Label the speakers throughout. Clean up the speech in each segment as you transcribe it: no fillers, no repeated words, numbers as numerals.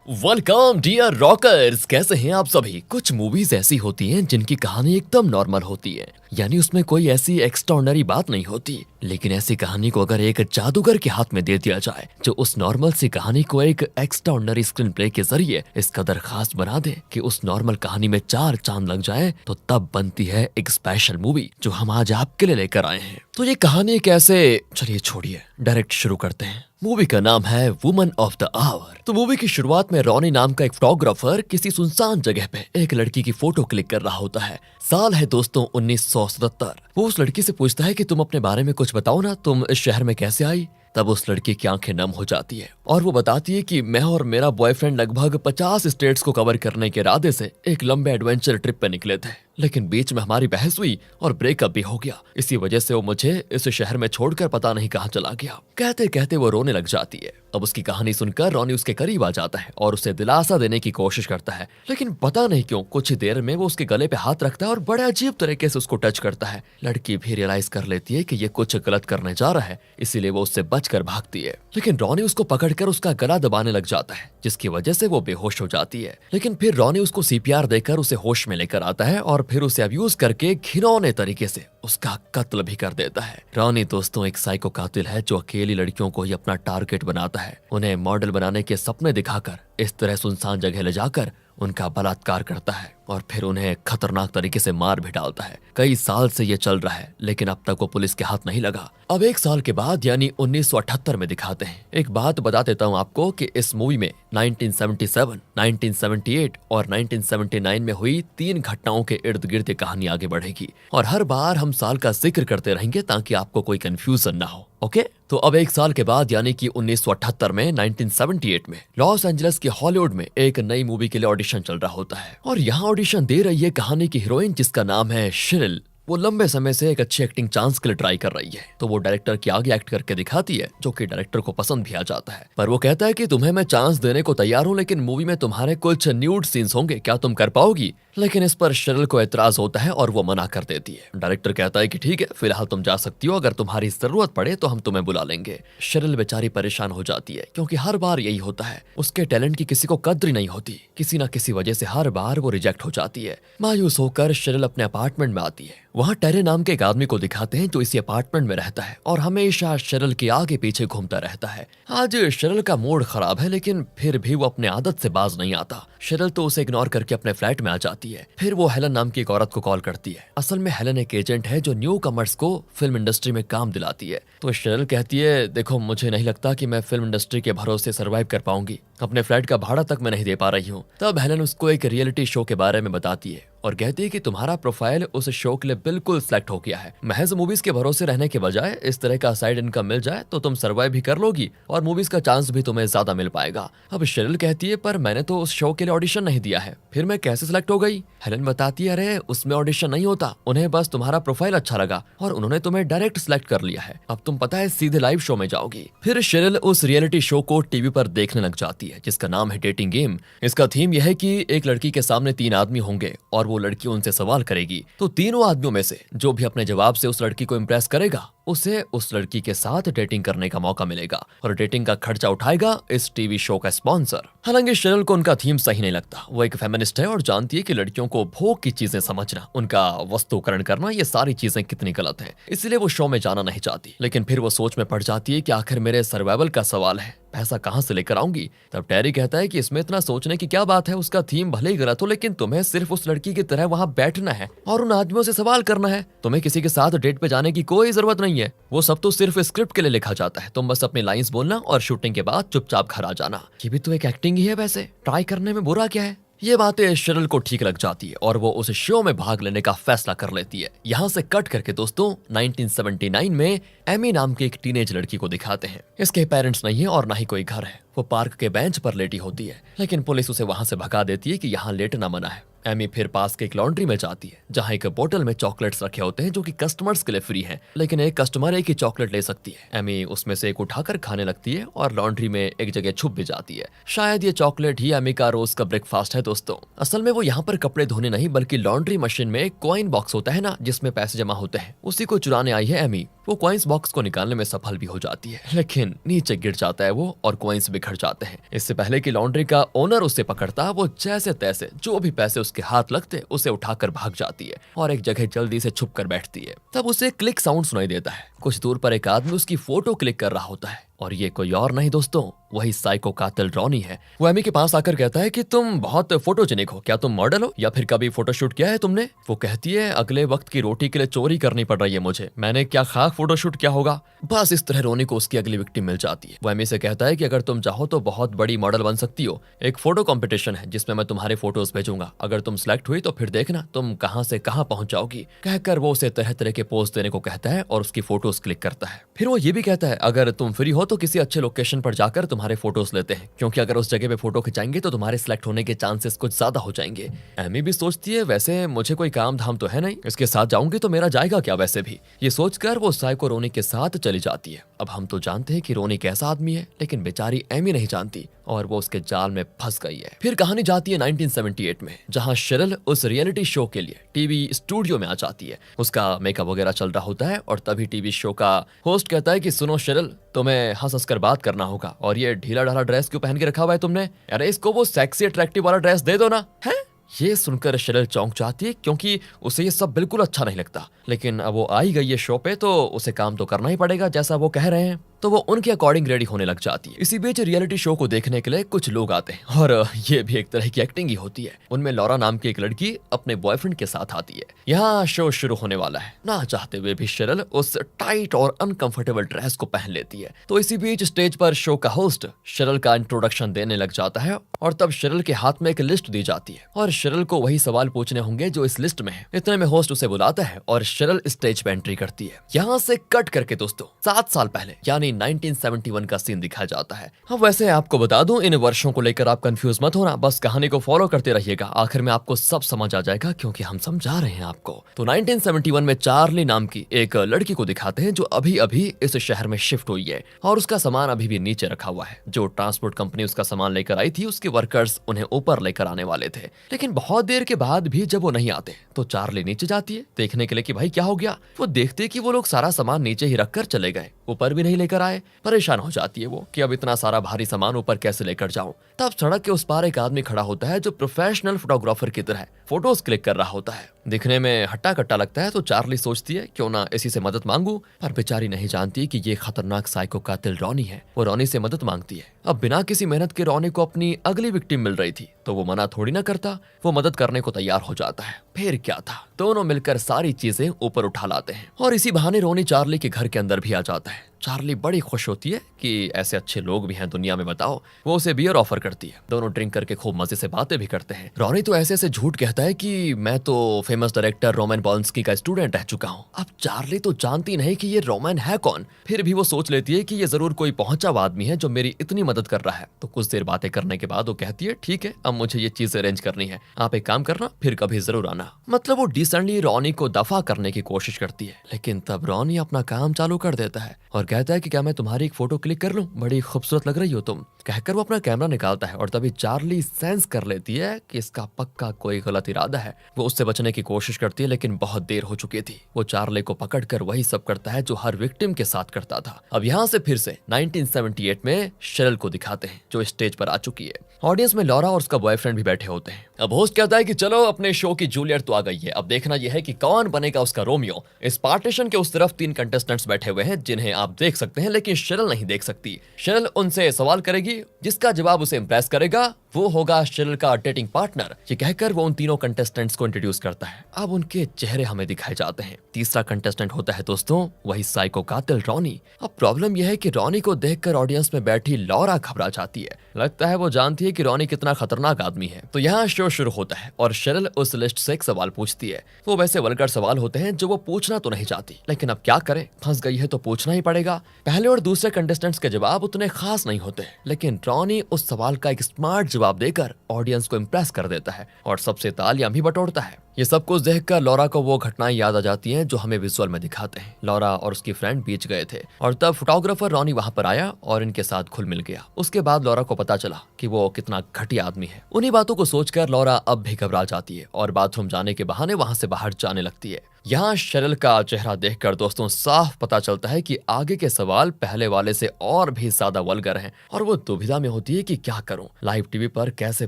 Speaker 1: Welcome dear rockers, कैसे हैं आप सभी। कुछ मूवीज ऐसी होती हैं जिनकी कहानी एकदम नॉर्मल होती है, यानी उसमें कोई ऐसी एक्स्ट्राऑर्डिनरी बात नहीं होती। लेकिन ऐसी कहानी को अगर एक जादूगर के हाथ में दे दिया जाए जो उस नॉर्मल सी कहानी को एक एक्स्ट्राऑर्डिनरी स्क्रीन प्ले के जरिए इस कदर खास बना दे कि उस नॉर्मल कहानी में 4 चांद लग जाए, तो तब बनती है एक स्पेशल मूवी जो हम आज आपके लिए लेकर आए हैं। तो ये कहानी कैसे, चलिए छोड़िए, डायरेक्ट शुरू करते हैं। मूवी का नाम है वुमन ऑफ द आवर। तो मूवी की शुरुआत में रॉनी नाम का एक फोटोग्राफर किसी सुनसान जगह पे एक लड़की की फोटो क्लिक कर रहा होता है। साल है दोस्तों 1977। वो उस लड़की से पूछता है कि तुम अपने बारे में कुछ बताओ ना, तुम इस शहर में कैसे आई। तब उस लड़की की आंखें नम हो जाती है और वो बताती है कि मैं और मेरा बॉयफ्रेंड लगभग 50 स्टेट्स को कवर करने के इरादे से एक लंबे एडवेंचर ट्रिप पे निकले थे, लेकिन बीच में हमारी बहस हुई और ब्रेकअप भी हो गया। इसी वजह से वो मुझे इस शहर में छोड़कर पता नहीं कहां चला गया। कहते कहते वो रोने लग जाती है। अब उसकी कहानी सुनकर रॉनी उसके करीब आ जाता है और उसे दिलासा देने की कोशिश करता है, लेकिन पता नहीं क्यों कुछ ही देर में वो उसके गले पे हाथ रखता है और बड़े अजीब तरीके से उसको टच करता है। लड़की भी रियलाइज कर लेती है कि ये कुछ गलत करने जा रहा है, इसीलिए वो उससे बचकर भागती है। लेकिन रॉनी उसको पकड़कर उसका गला दबाने लग जाता है, जिसकी वजह से वो बेहोश हो जाती है। लेकिन फिर रॉनी उसको सीपीआर देकर उसे होश में लेकर आता है और फिर उसे अब्यूज करके घिनौने तरीके से उसका कत्ल भी कर देता है। रॉनी दोस्तों एक साइको कातिल है जो अकेली लड़कियों को ही अपना टारगेट बनाता है, उन्हें मॉडल बनाने के सपने दिखाकर इस तरह सुनसान जगह ले जाकर उनका बलात्कार करता है और फिर उन्हें खतरनाक तरीके से मार भी डालता है। कई साल से ये चल रहा है, लेकिन अब तक वो पुलिस के हाथ नहीं लगा। अब 1 साल के बाद यानी 1978 में दिखाते हैं। एक बात बता देता हूँ आपको कि इस मूवी में 1977, 1978 और 1979 में हुई 3 घटनाओं के इर्द गिर्द ये कहानी आगे बढ़ेगी और हर बार हम साल का जिक्र करते रहेंगे ताकि आपको कोई कंफ्यूजन ना हो। ओके, तो अब 1 साल के बाद यानी कि 1978 में 1978 में लॉस एंजलिस के हॉलीवुड में एक नई मूवी के लिए ऑडिशन चल रहा होता है और यहाँ ऑडिशन दे रही है कहानी की हीरोइन जिसका नाम है शेरिल। वो लंबे समय से एक अच्छी एक्टिंग चांस के लिए ट्राई कर रही है, तो वो डायरेक्टर के आगे एक्ट करके दिखाती है, जो कि डायरेक्टर को पसंद भी आ जाता है। पर वो कहता है कि तुम्हें मैं चांस देने को तैयार हूँ, लेकिन मूवी में तुम्हारे कुछ न्यूड सीन्स होंगे, क्या तुम कर पाओगी। लेकिन इस पर शेरिल को एतराज होता है और वो मना कर देती है। डायरेक्टर कहता है कि ठीक है, फिलहाल तुम जा सकती हो, अगर तुम्हारी जरूरत पड़े तो हम तुम्हें बुला लेंगे। शेरिल बेचारी परेशान हो जाती है क्योंकि हर बार यही होता है, उसके टैलेंट की किसी को कद्र नहीं होती, किसी न किसी वजह से हर बार वो रिजेक्ट हो जाती है। मायूस होकर शेरिल अपने अपार्टमेंट में आती है। वहाँ टेरे नाम के एक आदमी को दिखाते हैं जो इसी अपार्टमेंट में रहता है और हमेशा शेरिल के आगे पीछे घूमता रहता है। आज शेरिल का मूड खराब है, लेकिन फिर भी वो अपने आदत से बाज नहीं आता। शेरिल तो उसे इग्नोर करके अपने फ्लैट में आ जाती है। फिर वो हेलन नाम की एक औरत को कॉल करती है। असल में हेलन एक एजेंट है जो न्यू कमर्स को फिल्म इंडस्ट्री में काम दिलाती है। तो शेरिल कहती है, देखो मुझे नहीं लगता कि मैं फिल्म इंडस्ट्री के भरोसे सर्वाइव कर पाऊंगी, अपने फ्लैट का भाड़ा तक मैं नहीं दे पा रही हूँ। तब हेलन उसको एक रियलिटी शो के बारे में बताती है और कहती है कि तुम्हारा प्रोफाइल उस शो के लिए बिल्कुल सिलेक्ट हो गया है। महज मूवीज के भरोसे रहने के बजाय इस तरह का साइड इनकम मिल जाए तो तुम सर्वाइव भी कर लोगी और मूवीज का चांस भी तुम्हें ज्यादा मिल पाएगा। अब शेरिल कहती है, पर मैंने तो उस शो के लिए ऑडिशन नहीं दिया है, फिर मैं कैसे सिलेक्ट हो गई। हेलन बताती है, अरे उसमें ऑडिशन नहीं होता, उन्हें बस तुम्हारा प्रोफाइल अच्छा लगा और उन्होंने तुम्हें डायरेक्ट सिलेक्ट कर लिया है। अब तुम पता है सीधे लाइव शो में जाओगी। फिर शेरिल उस रियलिटी शो को टीवी पर देखने लग जाती है जिसका नाम है डेटिंग गेम। इसका थीम यह है कि एक लड़की के सामने 3 आदमी होंगे और वो लड़की उनसे सवाल करेगी, तो तीनों आदमियों में से जो भी अपने जवाब से उस लड़की को इम्प्रेस करेगा उसे उस लड़की के साथ डेटिंग करने का मौका मिलेगा और डेटिंग का खर्चा उठाएगा इस टीवी शो का स्पॉन्सर। हालांकि शेरिल को उनका थीम सही नहीं लगता। वो एक फेमिनिस्ट है और जानती है कि लड़कियों को भोग की चीजें समझना, उनका वस्तुकरण करना, ये सारी चीजें कितनी गलत हैं, इसलिए वो शो में जाना नहीं चाहती। लेकिन फिर वो सोच में पड़ जाती है कि आखिर मेरे सर्वाइवल का सवाल है, पैसा कहां से लेकर आऊंगी। तब टेरी कहता है कि इसमें इतना सोचने की क्या बात है, उसका थीम भले ही गलत हो, लेकिन तुम्हें सिर्फ उस लड़की की तरह वहां बैठना है और उन आदमियों से सवाल करना है। तुम्हें किसी के साथ डेट पे जाने की कोई जरूरत नहीं है, वो सब तो सिर्फ स्क्रिप्ट के लिए लिखा जाता है। तुम बस अपनी लाइंस बोलना और शूटिंग के बाद चुपचाप घर आ जाना। ये भी तो एक एक्टिंग ही है, वैसे ट्राई करने में बुरा क्या है। ये बातें शेरिल को ठीक लग जाती है और वो उस शो में भाग लेने का फैसला कर लेती है। यहाँ से कट करके दोस्तों 1979 में एमी नाम की एक टीनेज लड़की को दिखाते हैं। इसके पेरेंट्स नहीं है और ना ही कोई घर है। वो पार्क के बेंच पर लेटी होती है, लेकिन पुलिस उसे वहां से भगा देती है कि यहाँ लेटना मना है। एमी फिर पास के एक लॉन्ड्री में जाती है जहाँ एक बोतल में चॉकलेट्स रखे होते हैं जो कि कस्टमर्स के लिए फ्री हैं, लेकिन एक कस्टमर एक ही चॉकलेट ले सकती है। एमी उसमें से एक उठाकर खाने लगती है और लॉन्ड्री में एक जगह छुप भी जाती है। शायद ये चॉकलेट ही एमी का रोज का ब्रेकफास्ट है दोस्तों। असल में वो यहाँ पर कपड़े धोने नहीं बल्कि लॉन्ड्री मशीन में एक कॉइन बॉक्स होता है ना जिसमें पैसे जमा होते हैं, उसी को चुराने आई है एमी। वो कॉइन्स बॉक्स को निकालने में सफल भी हो जाती है, लेकिन नीचे गिर जाता है वो और कॉइन्स बिखर जाते हैं। इससे पहले कि लॉन्ड्री का ओनर उसे पकड़ता, वो जैसे तैसे जो भी पैसे उसके हाथ लगते उसे उठाकर भाग जाती है और एक जगह जल्दी से छुप कर बैठती है। तब उसे क्लिक साउंड सुनाई देता है। कुछ दूर पर एक आदमी उसकी फोटो क्लिक कर रहा होता है और ये कोई और नहीं दोस्तों, वही साइको कातिल रॉनी है। वो एमी के पास आकर कहता है कि तुम बहुत फोटोजेनिक हो, क्या तुम मॉडल हो या फिर कभी फोटोशूट किया है तुमने? वो कहती है अगले वक्त की रोटी के लिए चोरी करनी पड़ रही है मुझे, मैंने क्या खाक फोटोशूट किया होगा। बस इस तरह रोनी को उसकी अगली विक्टिम मिल जाती है। वो एमी से कहता है कि अगर तुम चाहो तो बहुत बड़ी मॉडल बन सकती हो, एक फोटो कॉम्पिटिशन है जिसमें मैं तुम्हारे फोटोज भेजूंगा, अगर तुम सिलेक्ट हुई तो फिर देखना तुम कहां से कहां पहुंच जाओगी। कहकर वो उसे तरह तरह के पोज देने को कहता है और उसकी फोटोज क्लिक करता है। फिर वो ये भी कहता है अगर तुम फ्री हो तो किसी अच्छे लोकेशन पर जाकर तुम्हारे फोटोज लेते हैं, क्योंकि अगर उस जगह पे फोटो खिंचाएंगे तो तुम्हारे सिलेक्ट होने के चांसेस कुछ ज्यादा हो जाएंगे। एमी भी सोचती है वैसे मुझे कोई काम धाम तो है नहीं, इसके साथ जाऊंगी तो मेरा जाएगा क्या वैसे भी। ये सोचकर वो साइको रोनी के साथ चली जाती है। अब हम तो जानते हैं कि रोनी कैसा आदमी है, लेकिन बेचारी एमी नहीं जानती और वो उसके जाल में फंस गई है। फिर कहानी जाती है 1978 में, जहां शेरिल उस रियलिटी शो के लिए टीवी स्टूडियो में आ जाती है। उसका मेकअप वगैरह चल रहा होता है और तभी टीवी शो का होस्ट कहता है कि सुनो शेरिल, तुम्हें हंस हंस कर बात करना होगा और ये ढीला ढाला ड्रेस क्यों पहन के रखा हुआ है तुमने? अरे इसको वो सेक्सी अट्रैक्टिव वाला ड्रेस दे दो ना। है ये सुनकर शेरिल चौंक जाती है, क्योंकि उसे ये सब बिल्कुल अच्छा नहीं लगता। लेकिन अब वो आई गई है शो पे तो उसे काम तो करना ही पड़ेगा जैसा वो कह रहे हैं, तो वो उनके अकॉर्डिंग रेडी होने लग जाती है। इसी बीच रियलिटी शो को देखने के लिए कुछ लोग आते हैं और ये भी एक तरह की एक्टिंग ही होती है। उनमें लॉरा नाम की एक लड़की अपने बॉयफ्रेंड के साथ आती है। यहाँ शो शुरू होने वाला है, ना चाहते हुए भी शेरिल उस टाइट और अनकंफर्टेबल ड्रेस को पहन लेती है। तो इसी बीच स्टेज पर शो का होस्ट शेरिल का इंट्रोडक्शन देने लग जाता है और तब शेरिल के हाथ में एक लिस्ट दी जाती है और शेरिल को वही सवाल पूछने होंगे जो इस लिस्ट में है। इतने में होस्ट उसे बुलाता है और शेरिल स्टेज पे एंट्री करती है। यहाँ से कट करके दोस्तों 7 साल पहले यानी 1971 का सीन दिखाया जाता है। अब वैसे आपको बता दूं, इन वर्षों को लेकर आप कंफ्यूज मत होना, बस कहानी को फॉलो करते रहिएगा, आखिर में आपको सब समझ आ जाएगा क्योंकि हम समझा रहे हैं आपको। तो 1971 में चार्ली नाम की एक लड़की को दिखाते हैं जो अभी अभी इस शहर में शिफ्ट हुई है और उसका सामान अभी भी नीचे रखा हुआ है। जो ट्रांसपोर्ट कंपनी उसका सामान लेकर आई थी उसके वर्कर्स उन्हें ऊपर लेकर आने वाले थे, लेकिन बहुत देर के बाद भी जब वो नहीं आते तो चार्ली नीचे जाती है देखने के लिए कि भाई क्या हो गया। वो देखते कि वो लोग सारा सामान नीचे ही रखकर चले गए, ऊपर भी नहीं लेकर आए। परेशान हो जाती है वो कि अब इतना सारा भारी सामान ऊपर कैसे लेकर जाऊं। तब सड़क के उस पार एक आदमी खड़ा होता है जो प्रोफेशनल फोटोग्राफर की तरह फोटोज क्लिक कर रहा होता है। दिखने में हट्टा कट्टा लगता है तो चार्ली सोचती है क्यों ना इसी से मदद मांगू, पर बेचारी नहीं जानती कि ये खतरनाक साइको कातिल रॉनी है। वो रॉनी से मदद मांगती है। अब बिना किसी मेहनत के रॉनी को अपनी अगली विक्टिम मिल रही थी तो वो मना थोड़ी ना करता, वो मदद करने को तैयार हो जाता है। फिर क्या था, दोनों मिलकर सारी चीजें ऊपर उठा लाते हैं और इसी बहाने रॉनी चार्ली के घर के अंदर भी आ जाता है। चार्ली बड़ी खुश होती है कि ऐसे अच्छे लोग भी हैं दुनिया में, बताओ। वो उसे बियर ऑफर करती है, दोनों ड्रिंक करके खूब मजे से बातें भी करते हैं। रॉनी तो ऐसे ऐसे झूठ कहता है कि मैं तो फेमस डायरेक्टर रोमन पॉलिंस्की का स्टूडेंट रह चुका हूँ। अब चार्ली तो जानती नहीं कि ये रोमन है कौन, फिर भी वो सोच लेती है कि ये जरूर कोई पहुंचा हुआ आदमी है जो मेरी इतनी मदद कर रहा है। तो कुछ देर बातें करने के बाद वो कहती है ठीक है, अब मुझे ये चीज अरेंज करनी है, आप एक काम करना, फिर कभी जरूर आना। मतलब वो डिसेंटली रॉनी को दफा करने की कोशिश करती है, लेकिन तब रॉनी अपना काम चालू कर देता है और कहता है कि क्या मैं तुम्हारी एक फोटो क्लिक कर लूं, बड़ी खूबसूरत लग रही हो तुम। कहकर वो अपना कैमरा निकालता है और तभी चार्ली सेंस कर लेती है कि इसका पक्का कोई गलत इरादा है। वो उससे बचने की कोशिश करती है लेकिन बहुत देर हो चुकी थी। वो चार्ली को पकड़कर वही सब करता है जो हर विक्टिम के साथ करता था। अब यहाँ से फिर से 1978 में शेरिल को दिखाते हैं जो स्टेज पर आ चुकी है। ऑडियंस में लॉरा और उसका बॉयफ्रेंड भी बैठे होते हैं। अब होस्ट कहता है कि चलो अपने शो की जूलियट तो आ गई है, अब देखना यह है कि कौन बनेगा उसका रोमियो। इस पार्टीशन के उस तरफ 3 कंटेस्टेंट्स बैठे हुए हैं जिन्हें आप देख सकते हैं, लेकिन शेरिल नहीं देख सकती। शेरिल उनसे सवाल करेगी, जिसका जवाब उसे इंप्रेस करेगा वो होगा शेरिल का डेटिंग पार्टनर। ये कहकर वो उन तीनों कंटेस्टेंट्स को इंट्रोड्यूस करता है। अब उनके चेहरे हमें दिखाए जाते हैं। तीसरा कंटेस्टेंट होता है दोस्तों वही साइको कातिल रॉनी। अब प्रॉब्लम यह है कि रॉनी को देखकर ऑडियंस में बैठी लॉरा घबरा जाती है। लगता है वो जानती है कि रॉनी कितना खतरनाक आदमी है। तो यहाँ शो शुरू होता है और शेरिल उस लिस्ट से एक सवाल पूछती है। वो वैसे वल्गर सवाल होते हैं जो वो पूछना तो नहीं चाहती, लेकिन अब क्या करे, फंस गई है तो पूछना ही पड़ेगा। पहले और दूसरे कंटेस्टेंट्स के जवाब उतने खास नहीं होते, लेकिन रॉनी उस सवाल का एक स्मार्ट जवाब देकर ऑडियंस को इंप्रेस कर देता है और सबसे तालियां भी बटोरता है। ये सब कुछ देखकर लॉरा को वो घटनाएं याद आ जाती हैं जो हमें विजुअल में दिखाते हैं। लॉरा और उसकी फ्रेंड बीच गए थे और तब फोटोग्राफर रॉनी वहां पर आया और इनके साथ घुल मिल गया। उसके बाद लॉरा को पता चला कि वो कितना घटिया आदमी है। उन्हीं बातों को सोचकर लॉरा अब भी घबरा जाती है और बाथरूम जाने के बहाने वहां से बाहर जाने लगती है। यहाँ शेरिल का चेहरा देखकर दोस्तों साफ पता चलता है कि आगे के सवाल पहले वाले से और भी ज्यादा वल्गर हैं और वो दुविधा में होती है कि क्या करूं, लाइव टीवी पर कैसे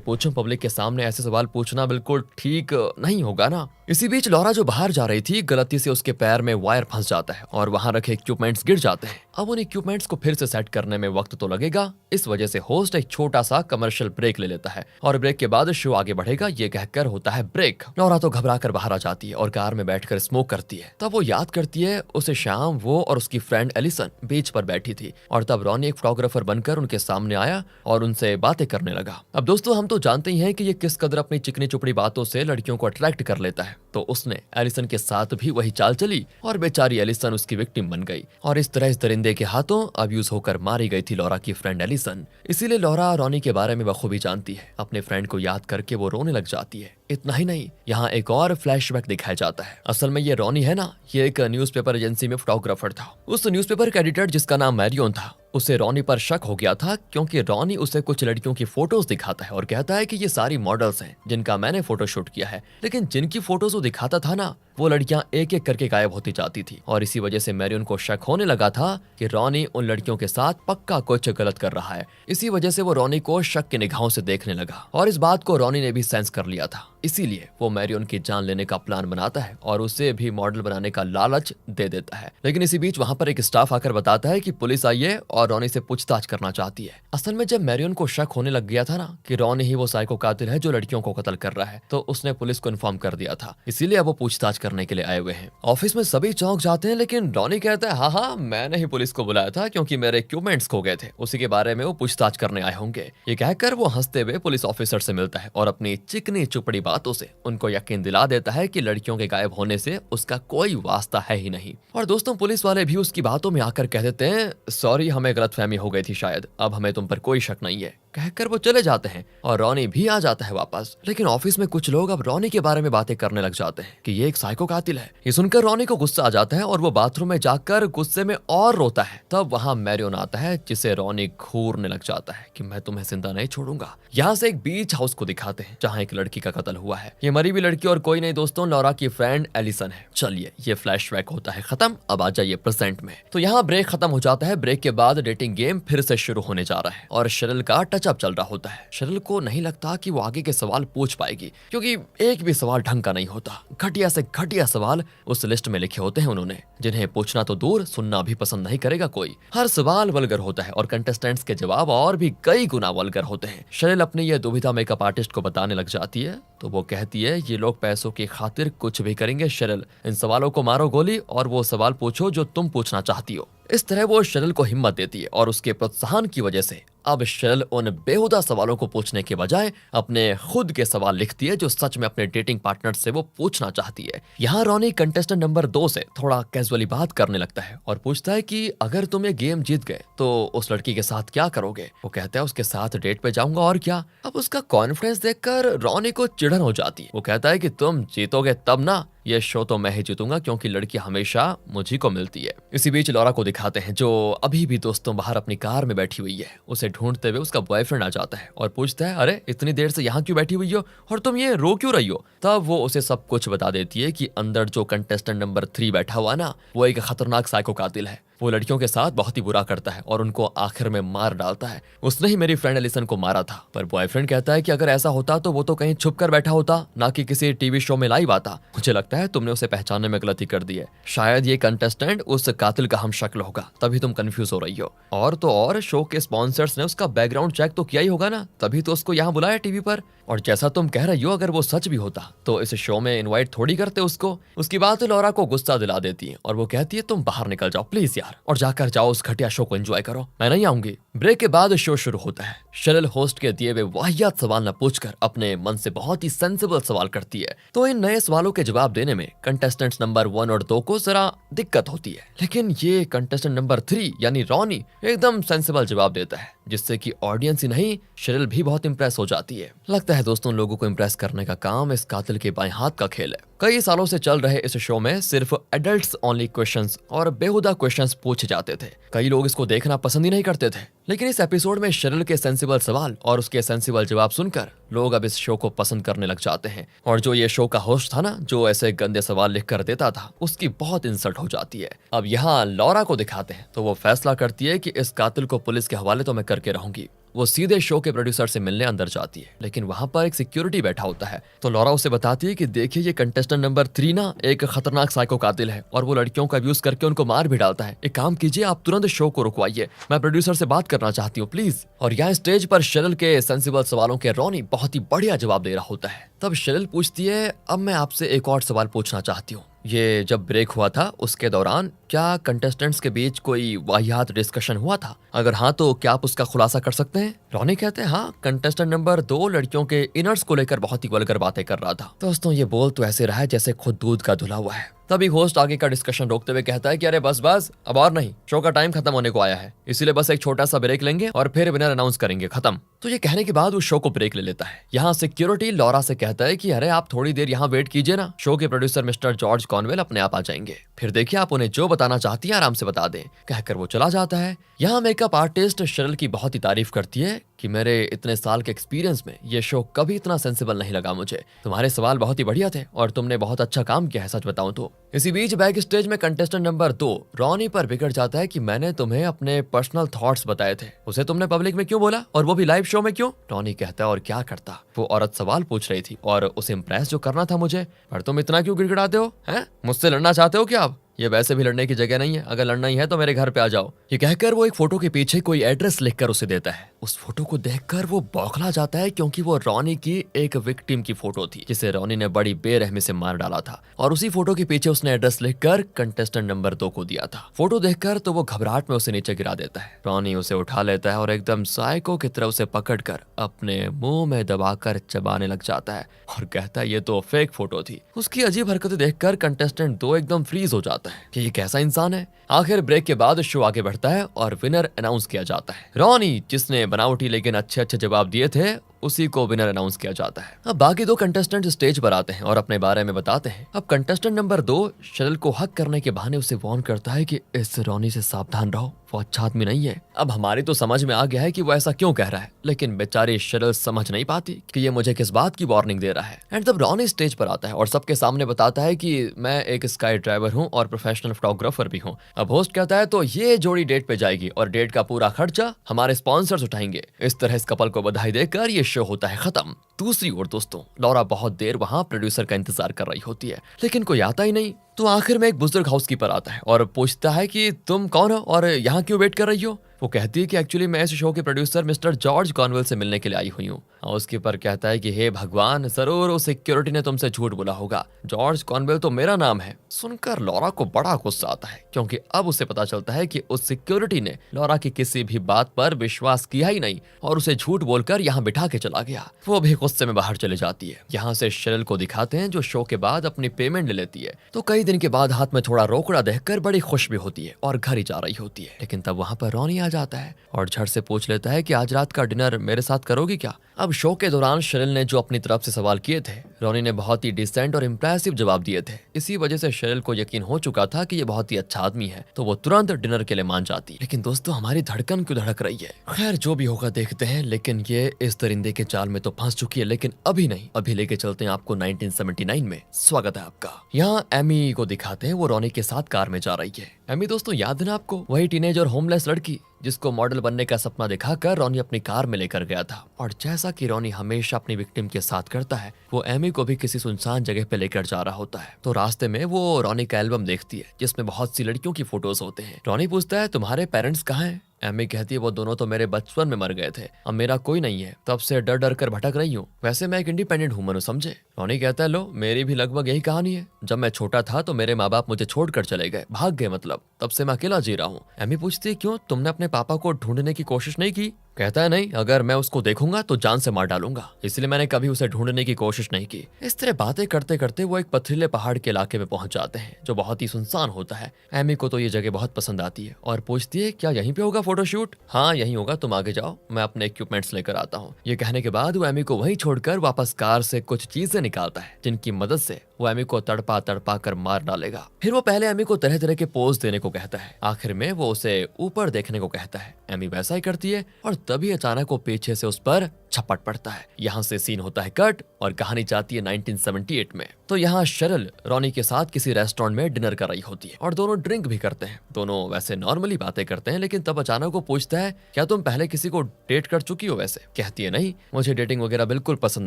Speaker 1: पूछूं, पब्लिक के सामने ऐसे सवाल पूछना बिल्कुल ठीक नहीं होगा ना। इसी बीच लॉरा जो बाहर जा रही थी गलती से उसके पैर में वायर फंस जाता है और वहां रखे इक्विपमेंट्स गिर जाते हैं। अब उन इक्विपमेंट्स को फिर से सेट करने में वक्त तो लगेगा, इस वजह से होस्ट एक छोटा सा कमर्शियल ब्रेक ले लेता है और ब्रेक के बाद शो आगे बढ़ेगा ये कहकर होता है ब्रेक। लॉरा तो घबरा कर बाहर आ जाती है और कार में बैठकर स्मोक करती है। तब वो याद करती है उसे शाम वो और उसकी फ्रेंड एलिसन बीच पर बैठी थी और तब रॉनी एक फोटोग्राफर बनकर उनके सामने आया और उनसे बातें करने लगा। अब दोस्तों हम तो जानते ही हैं कि ये किस कदर अपनी चिकनी चुपड़ी बातों से लड़कियों को अट्रैक्ट कर लेता है, तो उसने एलिसन के साथ भी वही चाल चली और बेचारी एलिसन उसकी विक्टिम बन गई और इस तरह इस दरिंदे के हाथों अब्यूज होकर मारी गई थी लॉरा की फ्रेंड एलिसन। इसीलिए लॉरा रॉनी के बारे में बखूबी जानती है। अपने फ्रेंड को याद करके वो रोने लग जाती है। इतना ही नहीं, यहाँ एक और फ्लैशबैक दिखाया जाता है। असल में ये रॉनी है ना, ये एक न्यूज़पेपर एजेंसी में फोटोग्राफर था। उस न्यूज़पेपर का एडिटर जिसका नाम मैरियन था, उसे रॉनी पर शक हो गया था क्योंकि रॉनी उसे कुछ लड़कियों की फोटोज दिखाता है और कहता है कि ये सारी मॉडल्स हैं जिनका मैंने फोटोशूट किया है, लेकिन जिनकी फोटोज वो दिखाता था ना वो लड़कियां एक एक करके गायब होती जाती थी और इसी वजह से मैरियन को शक होने लगा था कि रॉनी उन लड़कियों के साथ पक्का कुछ गलत कर रहा है। इसी वजह से वो रॉनी को शक की निगाहों से देखने लगा और इस बात को रॉनी ने भी सेंस कर लिया था। इसीलिए वो मैरियन की जान लेने का प्लान बनाता है और उसे भी मॉडल बनाने का लालच दे देता है। लेकिन इसी बीच वहां पर एक स्टाफ आकर बताता है कि पुलिस आई है और रॉनी से पूछताछ करना चाहती है। असल में जब मैरियन को शक होने लग गया था ना कि रॉनी ही वो साइको कातिल है जो लड़कियों को कत्ल कर रहा है, तो उसने पुलिस को इन्फॉर्म कर दिया था। इसीलिए अब वो पूछताछ करने के लिए आए हुए हैं। ऑफिस में सभी चौंक जाते हैं, लेकिन रॉनी कहता है हाँ मैंने ही पुलिस को बुलाया था क्योंकि मेरे इक्विपमेंट्स खो गए थे, उसी के बारे में वो पूछताछ करने आए होंगे। ये कहकर वो हंसते हुए पुलिस ऑफिसर से मिलता है और अपनी चिकनी चुपड़ी बातों से उनको यकीन दिला देता है कि लड़कियों के गायब होने से उसका कोई वास्ता है ही नहीं। और दोस्तों पुलिस वाले भी उसकी बातों में आकर कह देते हैं सॉरी हमें गलतफहमी हो गई थी शायद, अब हमें तुम पर कोई शक नहीं है, कहकर वो चले जाते हैं और रॉनी भी आ जाता है वापस। लेकिन ऑफिस में कुछ लोग अब रॉनी के बारे में बातें करने लग जाते हैं कि ये एक साइको कातिल है। ये सुनकर रॉनी को गुस्सा आ जाता है और वो बाथरूम में जाकर गुस्से में और रोता है। तब वहां मैरियन आता है जिसे रॉनी घूरने लग जाता है कि मैं तुम्हें जिंदा नहीं छोड़ूंगा। यहाँ से एक बीच हाउस को दिखाते हैं जहाँ एक लड़की का कत्ल हुआ है। ये मरी हुई लड़की और कोई नहीं दोस्तों लॉरा की फ्रेंड एलिसन है। चलिए ये फ्लैशबैक होता है खत्म, अब आ जाइए प्रेजेंट में। तो यहाँ ब्रेक खत्म हो जाता है। ब्रेक के बाद डेटिंग गेम फिर से शुरू होने जा रहा है और शेरिल का टचअप चल रहा होता है। शेरिल को नहीं लगता कि वो आगे के सवाल पूछ पाएगी क्योंकि एक भी सवाल ढंग का नहीं होता। घटिया से घटिया सवाल उस लिस्ट में लिखे होते हैं उन्होंने, जिन्हें पूछना तो दूर सुनना भी पसंद नहीं करेगा कोई। हर सवाल वल्गर होता है और कंटेस्टेंट्स के जवाब और भी कई गुना वल्गर होते हैं। शेरिल अपनी ये दुविधा मेकअप आर्टिस्ट को बताने लग जाती है तो वो कहती है ये लोग पैसों की खातिर कुछ भी करेंगे शेरिल, इन सवालों को मारो गोली और वो सवाल पूछो जो तुम पूछना चाहती हो। इस तरह वो शेरिल को हिम्मत देती है और उसके प्रोत्साहन की वजह से अब शेरिल उन बेहुदा सवालों को पूछने के बजाय अपने खुद के सवाल लिखती है जो सच में अपने डेटिंग पार्टनर से वो पूछना चाहती है। यहाँ रॉनी कंटेस्टेंट नंबर 2 से थोड़ा कैजुअली बात करने लगता है और पूछता है कि अगर तुम ये गेम जीत गए तो उस लड़की के साथ क्या करोगे। वो कहता है उसके साथ डेट पे जाऊंगा और क्या। अब उसका कॉन्फिडेंस देखकर रॉनी को चिढ़न हो जाती है। वो कहता है कि तुम जीतोगे तब ना, ये शो तो मैं ही जीतूंगा क्योंकि लड़की हमेशा मुझी को मिलती है। इसी बीच लॉरा को दिखाते हैं जो अभी भी दोस्तों बाहर अपनी कार में बैठी हुई है। उसे ढूंढते हुए उसका बॉयफ्रेंड आ जाता है और पूछता है अरे इतनी देर से यहाँ क्यों बैठी हुई हो और तुम ये रो क्यों रही हो। तब वो उसे सब कुछ बता देती है कि अंदर जो कंटेस्टेंट नंबर 3 बैठा हुआ ना वो एक खतरनाक साइको कातिल है। वो लड़कियों के साथ बहुत ही बुरा करता है और उनको आखिर में मार डालता है। उसने ही मेरी फ्रेंड एलिसन को मारा था। पर बॉयफ्रेंड कहता है कि अगर ऐसा होता तो वो तो कहीं छुप कर बैठा होता, ना कि किसी टीवी शो में लाइव आता। मुझे लगता है तुमने उसे पहचानने में गलती कर दी है। शायद ये कंटेस्टेंट उस कातिल का हम शक्ल होगा, तभी तुम कंफ्यूज हो रही हो। और तो और शो के स्पॉन्सर्स ने उसका बैकग्राउंड चेक तो किया ही होगा ना, तभी तो उसको यहाँ बुलाया टीवी पर। और जैसा तुम कह रही हो अगर वो सच भी होता तो इस शो में इनवाइट थोड़ी करते उसको। उसकी बात लॉरा को गुस्सा दिला देती है और वो कहती है तुम बाहर निकल जाओ प्लीज यार, और जाकर जाओ उस घटिया शो को एंजॉय करो, मैं नहीं आऊंगी। ब्रेक के बाद शो शुरू होता है। शेरिल होस्ट के दिए हुए वाहियात सवाल न पूछकर अपने मन से बहुत ही सेंसिबल सवाल करती है। तो इन नए सवालों के जवाब देने में कंटेस्टेंट्स नंबर 1 और 2 को जरा दिक्कत होती है, लेकिन ये कंटेस्टेंट नंबर 3 यानी रॉनी एकदम सेंसिबल जवाब देता है, जिससे कि ऑडियंस ही नहीं शेरिल भी बहुत इंप्रेस हो जाती है। लगता है दोस्तों लोगों को इंप्रेस करने का काम इस कातिल के बाएं हाथ का खेल है। कई सालों से चल रहे इस शो में सिर्फ एडल्ट्स ओनली क्वेश्चंस और बेहुदा क्वेश्चंस पूछे जाते थे। कई लोग इसको देखना पसंद ही नहीं करते थे, लेकिन इस एपिसोड में शरिल के सेंसिबल सवाल और उसके सेंसिबल जवाब सुनकर लोग अब इस शो को पसंद करने लग जाते हैं। और जो ये शो का होस्ट था ना, जो ऐसे गंदे सवाल लिख कर देता था, उसकी बहुत इंसल्ट हो जाती है। अब यहाँ लॉरा को दिखाते हैं तो वो फैसला करती है कि इस कातिल को पुलिस के हवाले तो मैं करके रहूंगी। वो सीधे शो के प्रोड्यूसर से मिलने अंदर जाती है, लेकिन वहां पर एक सिक्योरिटी बैठा होता है। तो लॉरा उसे बताती है कि देखिए ये कंटेस्टेंट नंबर 3 ना एक खतरनाक साइको कातिल है और वो लड़कियों का अब्यूज करके उनको मार भी डालता है। एक काम कीजिए, आप तुरंत शो को रुकवाइए, मैं प्रोड्यूसर से बात करना चाहती हूँ प्लीज। और यहाँ स्टेज पर शरिल के सेंसिबल सवालों के रॉनी बहुत ही बढ़िया जवाब दे रहा होता है। तब शरिल पूछती है, अब मैं आपसे एक और सवाल पूछना चाहती हूँ, ये जब ब्रेक हुआ था उसके दौरान क्या कंटेस्टेंट्स के बीच कोई वाहियात डिस्कशन हुआ था? अगर हाँ तो क्या आप उसका खुलासा कर सकते हैं? रॉनी कहते हैं हाँ, कंटेस्टेंट नंबर 2 लड़कियों के इनर्स को लेकर बहुत ही वल्गर बातें कर रहा था। दोस्तों ये बोल तो ऐसे रहा है जैसे खुद दूध का धुला हुआ है। तभी होस्ट आगे का डिस्कशन रोकते हुए कहता है कि अरे बस बस, अब और नहीं, शो का टाइम खत्म होने को आया है, इसीलिए बस एक छोटा सा ब्रेक लेंगे और फिर विनर अनाउंस करेंगे, खत्म। तो ये कहने के बाद वो शो को ब्रेक ले लेता है। यहाँ सिक्योरिटी लॉरा से कहता है कि अरे आप थोड़ी देर यहाँ वेट कीजिए ना, शो के प्रोड्यूसर मिस्टर जॉर्ज कॉनवेल अपने आप आ जाएंगे, फिर देखिए आप उन्हें जो बताना चाहती है आराम से बता दें। कहकर वो चला जाता है। यहाँ मेकअप आर्टिस्ट शरिल की बहुत ही तारीफ करती है कि मेरे इतने साल के एक्सपीरियंस में ये शो कभी इतना सेंसिबल नहीं लगा मुझे, तुम्हारे सवाल बहुत ही बढ़िया थे और तुमने बहुत अच्छा काम किया है, सच बताऊं तो। इसी बीच बैक स्टेज में कंटेस्टेंट नंबर 2 रॉनी पर बिगड़ जाता है कि मैंने तुम्हें अपने पर्सनल थॉट्स बताए थे, उसे तुमने पब्लिक में क्यों बोला और वो भी लाइव शो में क्यों? रॉनी कहता है और क्या करता, वो औरत सवाल पूछ रही थी और उसे इम्प्रेस जो करना था मुझे, पर तुम इतना क्यों गिड़गिड़ाते हो? हैं, मुझसे लड़ना चाहते हो क्या आप? ये वैसे भी लड़ने की जगह नहीं है, अगर लड़ना ही है तो मेरे घर पे आ जाओ। ये कहकर वो एक फोटो के पीछे कोई एड्रेस लिखकर उसे देता है। उस फोटो को देखकर वो बौखला जाता है क्योंकि वो रॉनी की एक विक्टिम की फोटो थी जिसे रॉनी ने बड़ी बेरहमी से मार डाला था, और उसी फोटो के पीछे उसने एड्रेस लिखकर कंटेस्टेंट नंबर 2 को दिया था। फोटो देखकर तो वो घबराहट में उसे नीचे गिरा देता है। रॉनी उसे उठा लेता है और एकदम साइको की तरह उसे पकड़कर अपने मुंह में दबाकर चबाने लग जाता है और कहता है ये तो फेक फोटो थी। उसकी अजीब हरकतें देखकर कंटेस्टेंट 2 एकदम फ्रीज हो जाता है कि ये कैसा इंसान है। आखिर ब्रेक के बाद शो आगे बढ़ता है और विनर अनाउंस किया जाता है। रॉनी, जिसने बनावटी लेकिन अच्छे अच्छे जवाब दिए थे, उसी को विनर अनाउंस किया जाता है। अब बाकी 2 कंटेस्टेंट स्टेज पर आते हैं और अपने बारे में बताते हैं। अब कंटेस्टेंट नंबर 2 शरिल को हक करने के बहाने उसे वार्न करता है कि इस रॉनी से सावधान रहो, वो अच्छा आदमी नहीं है। अब हमारी तो समझ में आ गया है कि वो ऐसा क्यों कह रहा है, लेकिन बेचारी शरिल समझ नहीं पाती कि ये मुझे किस बात की वार्निंग दे रहा है। एंड तब रॉनी स्टेज पर आता है और सबके सामने बताता है कि मैं एक स्काई ड्राइवर हूँ और प्रोफेशनल फोटोग्राफर भी हूँ। अब होस्ट कहता है तो ये जोड़ी डेट पे जाएगी और डेट का पूरा खर्चा हमारे स्पॉन्सर्स उठाएंगे। इस तरह इस कपल को बधाई देकर ये शो होता है खत्म। दूसरी ओर दोस्तों, लॉरा बहुत देर वहां प्रोड्यूसर का इंतजार कर रही होती है, लेकिन कोई आता ही नहीं। तो आखिर में एक बुजुर्ग हाउसकीपर आता है और पूछता है कि तुम कौन हो और यहाँ क्यों वेट कर रही हो? वो कहती है कि एक्चुअली मैं इस शो के प्रोड्यूसर मिस्टर जॉर्ज कॉनवेल से मिलने के लिए आई हुई हूँ। हाउसकीपर कहता है कि हे भगवान, जरूर उस सिक्योरिटी ने तुमसे झूठ बोला होगा, जॉर्ज कॉनवेल तो मेरा नाम है। सुनकर लॉरा को बड़ा गुस्सा आता है क्योंकि अब उसे पता चलता है कि उस सिक्योरिटी ने लॉरा की किसी भी बात पर विश्वास किया ही नहीं और उसे झूठ बोलकर यहाँ बिठा के चला गया। वो भी गुस्से में बाहर चले जाती है। यहाँ से शरिल को दिखाते हैं जो शो के बाद अपनी पेमेंट ले लेती है। तो कई दिन के बाद हाथ में थोड़ा रोकड़ा देखकर बड़ी खुश भी होती है और घर ही जा रही होती है, लेकिन तब वहां पर रॉनी आ जाता है और झट से पूछ लेता है कि आज रात का डिनर मेरे साथ करोगी क्या? अब शो के दौरान शरिल ने जो अपनी तरफ से सवाल किए थे, रॉनी ने बहुत ही डिसेंट और इम्प्रेसिव जवाब दिए थे। इसी वजह से शरिल को यकीन हो चुका था कि ये बहुत ही अच्छा आदमी है, तो वो तुरंत डिनर के लिए मान जाती। लेकिन दोस्तों, हमारी धड़कन क्यों धड़क रही है? खैर जो भी होगा देखते हैं, लेकिन ये इस दरिंदे के जाल में तो फंस चुकी है, लेकिन अभी नहीं, अभी लेके चलते हैं आपको 1979 में। स्वागत है आपका। यहाँ एमी को दिखाते हैं, वो रॉनी के साथ कार में जा रही है। एमी दोस्तों याद है ना आपको, वही टीनेज और होमलेस लड़की जिसको मॉडल बनने का सपना दिखाकर रॉनी अपनी कार में लेकर गया था। और जैसा कि रॉनी हमेशा अपनी विक्टिम के साथ करता है, वो एमी को भी किसी सुनसान जगह पे लेकर जा रहा होता है। तो रास्ते में वो रॉनी का एल्बम देखती है जिसमें बहुत सी लड़कियों की फोटोज होते हैं। रॉनी पूछता है तुम्हारे पेरेंट्स कहाँ हैं? एमी कहती है वो दोनों तो मेरे बचपन में मर गए थे, अब मेरा कोई नहीं है, तब से डर डर कर भटक रही हूँ। वैसे मैं एक इंडिपेंडेंट वुमन हूँ, समझे? रॉनी कहता है लो, मेरी भी लगभग यही कहानी है। जब मैं छोटा था तो मेरे माँ बाप मुझे छोड़कर चले गए, भाग गए मतलब, तब से मैं अकेला जी रहा हूँ। एमी पूछती है क्यों, तुमने अपने पापा को ढूंढने की कोशिश नहीं की? कहता है नहीं, अगर मैं उसको देखूंगा तो जान से मार डालूंगा, इसलिए मैंने कभी उसे ढूंढने की कोशिश नहीं की। इस तरह बातें करते करते वो एक पथरीले पहाड़ के इलाके में पहुंच जाते हैं जो बहुत ही सुनसान होता है। एमी को तो ये जगह बहुत पसंद आती है और पूछती है क्या यहीं पे होगा फोटोशूट? हाँ यहीं होगा, तुम आगे जाओ, मैं अपने इक्विपमेंट्स लेकर आता हूँ। ये कहने के बाद वो एमी को वहीं छोड़कर वापस कार से कुछ चीजें निकालता है जिनकी मदद से वो एमी को तड़पा तड़पा कर मार डालेगा। फिर वो पहले एमी को तरह तरह के पोज देने को कहता है, आखिर में वो उसे ऊपर देखने को कहता है। एमी वैसा ही करती है और तभी अचानक वो पीछे से उस पर छपट पड़ता है। यहाँ से सीन होता है कट और कहानी जाती है 1978 में। तो यहाँ शरिल रॉनी के साथ किसी रेस्टोरेंट में डिनर कर रही होती है और दोनों ड्रिंक भी करते हैं। दोनों वैसे नॉर्मली बातें करते हैं, लेकिन तब अचानक वो पूछता है, क्या तुम पहले किसी को डेट कर चुकी हो? वैसे कहती है, नहीं, मुझे डेटिंग वगैरह बिल्कुल पसंद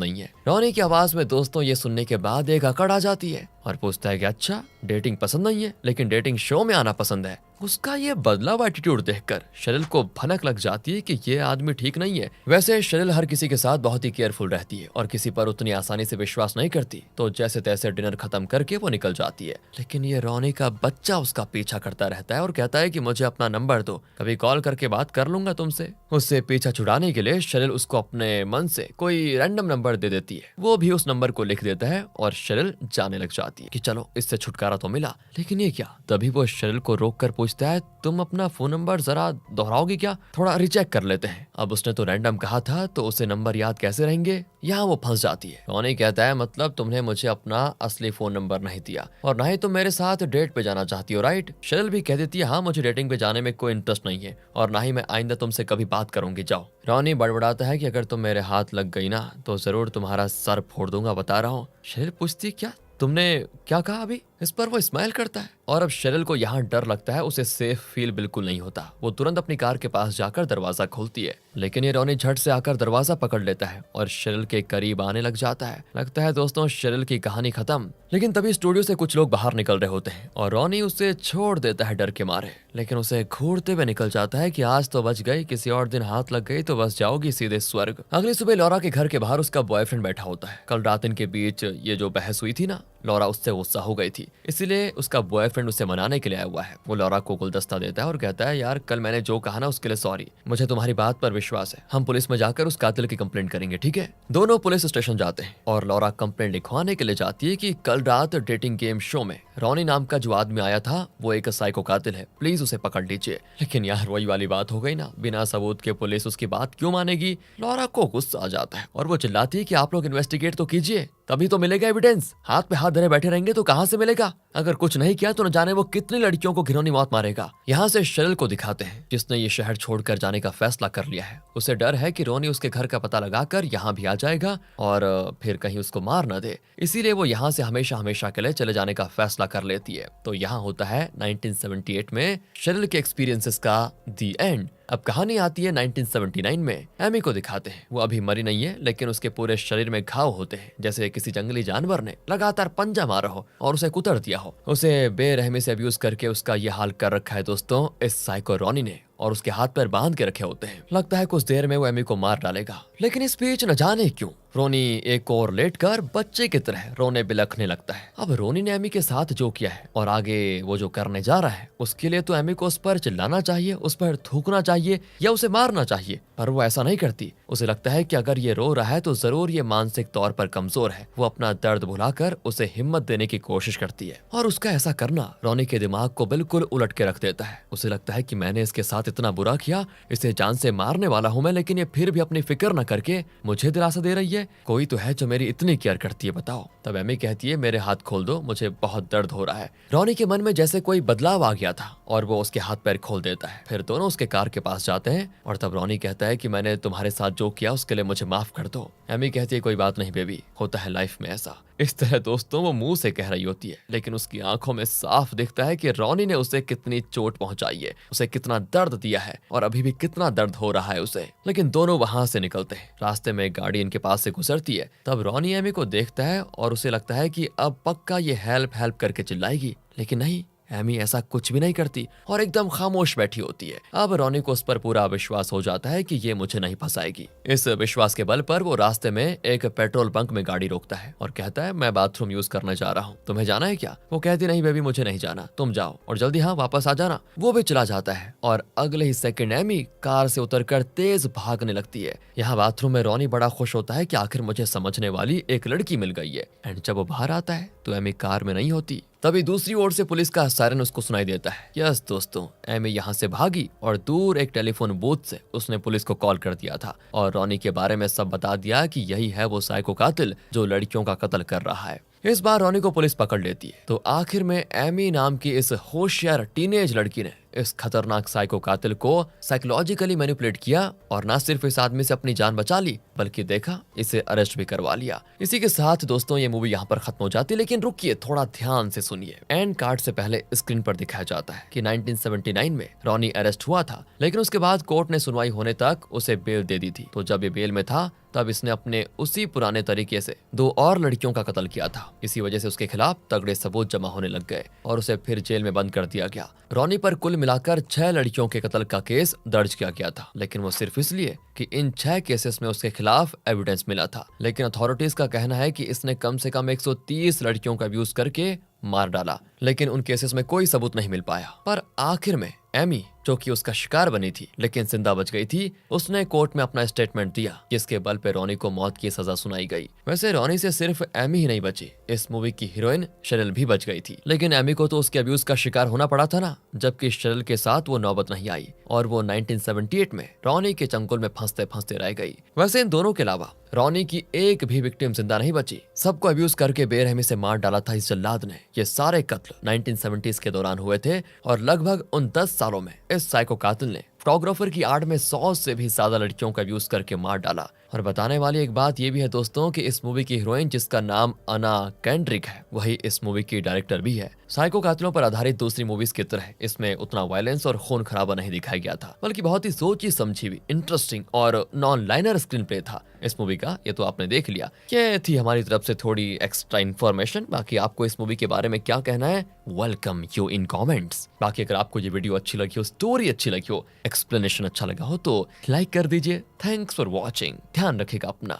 Speaker 1: नहीं है। रॉनी की आवाज में दोस्तों ये सुनने के बाद एक अकड़ आ जाती है और पूछता है कि अच्छा, डेटिंग पसंद नहीं है लेकिन डेटिंग शो में आना पसंद है। उसका ये बदला हुआ एटीट्यूड देखकर शरिल को भनक लग जाती है कि ये आदमी ठीक नहीं है। वैसे शरिल हर किसी के साथ बहुत ही केयरफुल रहती है और किसी पर उतनी आसानी से विश्वास नहीं करती, तो जैसे तैसे डिनर खत्म करके वो निकल जाती है। लेकिन ये रॉनी का बच्चा उसका पीछा करता रहता है और कहता है कि मुझे अपना नंबर दो, कभी कॉल करके बात कर लूंगा तुमसे। उससे पीछा छुड़ाने के लिए शरिल उसको अपने मन से कोई रैंडम नंबर दे देती है। वो भी उस नंबर को लिख देता है और शरिल जाने लग जाती है कि चलो इससे छुटकारा तो मिला। लेकिन ये क्या? तभी वो शरिल को रोक कर पूछता है, तुम अपना फोन नंबर जरा दोहराओगी क्या? थोड़ा रिचेक कर लेते हैं। अब उसने तो रैंडम कहा था, तो उसे नंबर याद कैसे रहेंगे? यहाँ वो फंस जाती है। रॉनी कहता है, मतलब तुमने मुझे अपना असली फोन नंबर नहीं दिया और ना ही तुम मेरे साथ डेट पे जाना चाहती हो, राइट? शरिल भी कह देती है, हाँ, मुझे डेटिंग पे जाने में कोई इंटरेस्ट नहीं है और ना ही मैं आइंदा तुमसे कभी बात करूंगी, जाओ। रॉनी बड़बड़ाता है कि अगर तुम मेरे हाथ लग गई ना तो जरूर तुम्हारा सर फोड़ दूंगा, बता रहा हूँ। शरिल पूछती, क्या तुमने क्या कहा अभी? इस पर वो स्माइल करता है और अब शरिल को यहाँ डर लगता है। उसे सेफ फील बिल्कुल नहीं होता। वो तुरंत अपनी कार के पास जाकर दरवाजा खोलती है, लेकिन ये रॉनी झट से आकर दरवाजा पकड़ लेता है और शरिल के करीब आने लग जाता है। लगता है दोस्तों शरिल की कहानी खत्म। लेकिन तभी स्टूडियो से कुछ लोग बाहर निकल रहे होते हैं और रॉनी उसे छोड़ देता है डर के मारे, लेकिन उसे घूरते हुए निकल जाता है कि आज तो बच गई, किसी और दिन हाथ लग गई तो बस जाओगी सीधे स्वर्ग। अगली सुबह लॉरा के घर के बाहर उसका बॉयफ्रेंड बैठा होता है। कल रात इनके बीच ये जो बहस हुई थी ना, लॉरा उससे गुस्सा हो गई थी, इसलिए उसका बॉयफ्रेंड उसे मनाने के लिए आया हुआ है। वो लॉरा को गुलदस्ता देता है और कहता है, यार कल मैंने जो कहा ना उसके लिए सॉरी, मुझे तुम्हारी बात पर विश्वास है, हम पुलिस में जाकर उस कातिल की कंप्लेंट करेंगे, ठीक है? दोनों पुलिस स्टेशन जाते हैं और लॉरा कंप्लेंट लिखवाने के लिए जाती है कि कल रात डेटिंग गेम शो में रॉनी नाम का जो आदमी आया था वो एक साइको कातिल है, प्लीज उसे पकड़ लीजिए। लेकिन यार वही वाली बात हो गई ना, बिना सबूत के पुलिस उसकी बात क्यों मानेगी? लॉरा को गुस्सा आ जाता है और वो चिल्लाती है कि आप लोग इन्वेस्टिगेट तो कीजिए, तभी तो मिलेगा एविडेंस। हाथ पे हाथ धरे बैठे रहेंगे तो कहां से मिलेगा? अगर कुछ नहीं किया तो न जाने वो कितनी लड़कियों को घिनौनी मौत मारेगा। यहाँ से शरिल को दिखाते हैं जिसने ये शहर छोड़कर जाने का फैसला कर लिया है। उसे डर है कि रोनी उसके घर का पता लगाकर यहाँ भी आ जाएगा और फिर कहीं उसको मार न दे, इसीलिए वो यहाँ से हमेशा हमेशा के लिए चले जाने का फैसला कर लेती है। तो यहाँ होता है 1978 में शरिल के एक्सपीरियंसेस का दी एंड। अब कहानी आती है 1979 में। एमी को दिखाते हैं, वो अभी मरी नहीं है लेकिन उसके पूरे शरीर में घाव होते हैं, जैसे किसी जंगली जानवर ने लगातार पंजा मारा हो और उसे कुतर दिया हो। उसे बेरहमी से अब्यूज करके उसका ये हाल कर रखा है दोस्तों इस साइको रॉनी ने, और उसके हाथ पैर बांध के रखे होते हैं। लगता है कुछ देर में वो एमी को मार डालेगा, लेकिन इस बीच न जाने क्यों रोनी एक और लेटकर बच्चे की तरह रोने बिलखने लगता है। अब रोनी ने एमी के साथ जो किया है और आगे वो जो करने जा रहा है, उसके लिए तो एमी को उस पर चिल्लाना चाहिए, उस पर थूकना चाहिए या उसे मारना चाहिए, पर वो ऐसा नहीं करती। उसे लगता है कि अगर ये रो रहा है तो जरूर ये मानसिक तौर पर कमजोर है। वो अपना दर्द भुलाकर उसे हिम्मत देने की कोशिश करती है और उसका ऐसा करना रोनी के दिमाग को बिल्कुल उलट के रख देता है। उसे लगता है कि मैंने इसके साथ इतना बुरा किया, इसे जान से मारने वाला हूं मैं, लेकिन ये फिर भी अपनी फिक्र न करके मुझे दिलासा दे रही है। कोई तो है जो मेरी इतनी केयर करती है, बताओ। तब एमी कहती है, मेरे हाथ खोल दो, मुझे बहुत दर्द हो रहा है। रोनी के मन में जैसे कोई बदलाव आ गया था और वो उसके हाथ पैर खोल देता है। फिर दोनों उसके कार के पास जाते हैं और तब रोनी कहता है कि मैंने तुम्हारे साथ जो किया उसके लिए मुझे माफ कर दो। एमी कहती है, कोई बात नहीं बेबी, होता है लाइफ में ऐसा। इस तरह दोस्तों वो मुंह से कह रही होती है, लेकिन उसकी आंखों में साफ दिखता है कि रोनी ने उसे कितनी चोट पहुंचाई है, उसे कितना दर्द दिया है और अभी भी कितना दर्द हो रहा है उसे। लेकिन दोनों वहां से निकलते हैं। रास्ते में गाड़ी इनके पास से गुजरती है। तब रोनी एमी को देखता है और उसे लगता है कि अब पक्का ये हेल्प करके चिल्लाएगी, लेकिन नहीं, एमी ऐसा कुछ भी नहीं करती और एकदम खामोश बैठी होती है। अब रोनी को उस पर पूरा विश्वास हो जाता है कि ये मुझे नहीं फंसाएगी। इस विश्वास के बल पर वो रास्ते में एक पेट्रोल पंप में गाड़ी रोकता है और कहता है, मैं बाथरूम यूज करने जा रहा हूँ, तुम्हें जाना है क्या? वो कहती, नहीं बेबी, मुझे नहीं जाना, तुम जाओ और जल्दी हाँ वापस आ जाना। वो भी चला जाता है और अगले ही सेकंड एमी कार से उतरकर तेज भागने लगती है। यहाँ बाथरूम में रोनी बड़ा खुश होता है कि आखिर मुझे समझने वाली एक लड़की मिल गई है। एंड जब वो बाहर आता है तो एमी कार में नहीं होती। तभी दूसरी ओर से पुलिस का सायरन उसको सुनाई देता है। यस दोस्तों, एमी यहाँ से भागी और दूर एक टेलीफोन बूथ से उसने पुलिस को कॉल कर दिया था और रोनी के बारे में सब बता दिया कि यही है वो साइको कातिल जो लड़कियों का कत्ल कर रहा है। इस बार रॉनी को पुलिस पकड़ लेती है। तो आखिर में एमी नाम की इस होशियार टीनेज लड़की ने इस खतरनाक साइको कातिल को साइकोलॉजिकली मैनिपुलेट किया और न सिर्फ इस आदमी से अपनी जान बचा ली बल्कि देखा इसे अरेस्ट भी करवा लिया। इसी के साथ दोस्तों ये मूवी यहाँ पर खत्म हो जाती है, लेकिन रुकिए थोड़ा ध्यान से सुनिए। एंड कार्ड से पहले स्क्रीन पर दिखाया जाता है कि 1979 में रॉनी अरेस्ट हुआ था, लेकिन उसके बाद कोर्ट ने सुनवाई होने तक उसे बेल दे दी थी। तो जब ये बेल में था तब इसने अपने उसी पुराने तरीके से 2 और लड़कियों का कत्ल किया था। इसी वजह से उसके खिलाफ तगड़े सबूत जमा होने लग गए और उसे फिर जेल में बंद कर दिया गया। रॉनी पर कुल मिलाकर 6 लड़कियों के कत्ल का केस दर्ज किया गया था, लेकिन वो सिर्फ इसलिए कि इन 6 केसेस में उसके खिलाफ एविडेंस मिला था। लेकिन अथॉरिटीज का कहना है कि इसने कम से कम 130 लड़कियों का अब्यूज करके मार डाला, लेकिन उन केसेस में कोई सबूत नहीं मिल पाया। पर आखिर में एमी, जो कि उसका शिकार बनी थी लेकिन जिंदा बच गई थी, उसने कोर्ट में अपना स्टेटमेंट दिया, जिसके बल पे रॉनी को मौत की सजा सुनाई गई। वैसे रॉनी से सिर्फ एमी ही नहीं बची, इस मूवी की हीरोइन शेरिल भी बच गई थी, लेकिन एमी को तो उसके अब्यूज का शिकार होना पड़ा था ना, जबकि शेरिल के साथ वो नौबत नहीं आई और वो 1978 में रॉनी के चंगुल में फंसते फंसते रह गई। वैसे इन दोनों के अलावा रॉनी की एक भी विक्टिम जिंदा नहीं बची। सबको अब्यूज करके बेरहमी से मार डाला था इस जल्लाद ने। ये सारे कत्ल 1970s के दौरान हुए थे और लगभग उन 10 सालों में इस साइको कातिल ने फोटोग्राफर की आड़ में 100 से भी ज्यादा लड़कियों का अब्यूज करके मार डाला। और बताने वाली एक बात ये भी है दोस्तों कि इस मूवी की हीरोइन, जिसका नाम अना केंड्रिक है, वही इस मूवी की डायरेक्टर भी है। साइको कातिलों पर आधारित दूसरी मूवीज की तरह इसमें उतना वायलेंस और खून खराबा नहीं दिखाया गया था, बल्कि बहुत ही सोची समझी हुई, इंटरेस्टिंग और नॉन लाइनर स्क्रीन प्ले था इस मूवी का। ये तो आपने देख लिया। ये थी हमारी तरफ से थोड़ी एक्स्ट्रा इन्फॉर्मेशन। बाकी आपको इस मूवी के बारे में क्या कहना है, वेलकम यू इन कमेंट्स। बाकी अगर आपको ये वीडियो अच्छी लगी हो, स्टोरी अच्छी लगी हो, एक्सप्लेनेशन अच्छा लगा हो तो लाइक कर दीजिए। Thanks for watching. ध्यान रखिएगा अपना।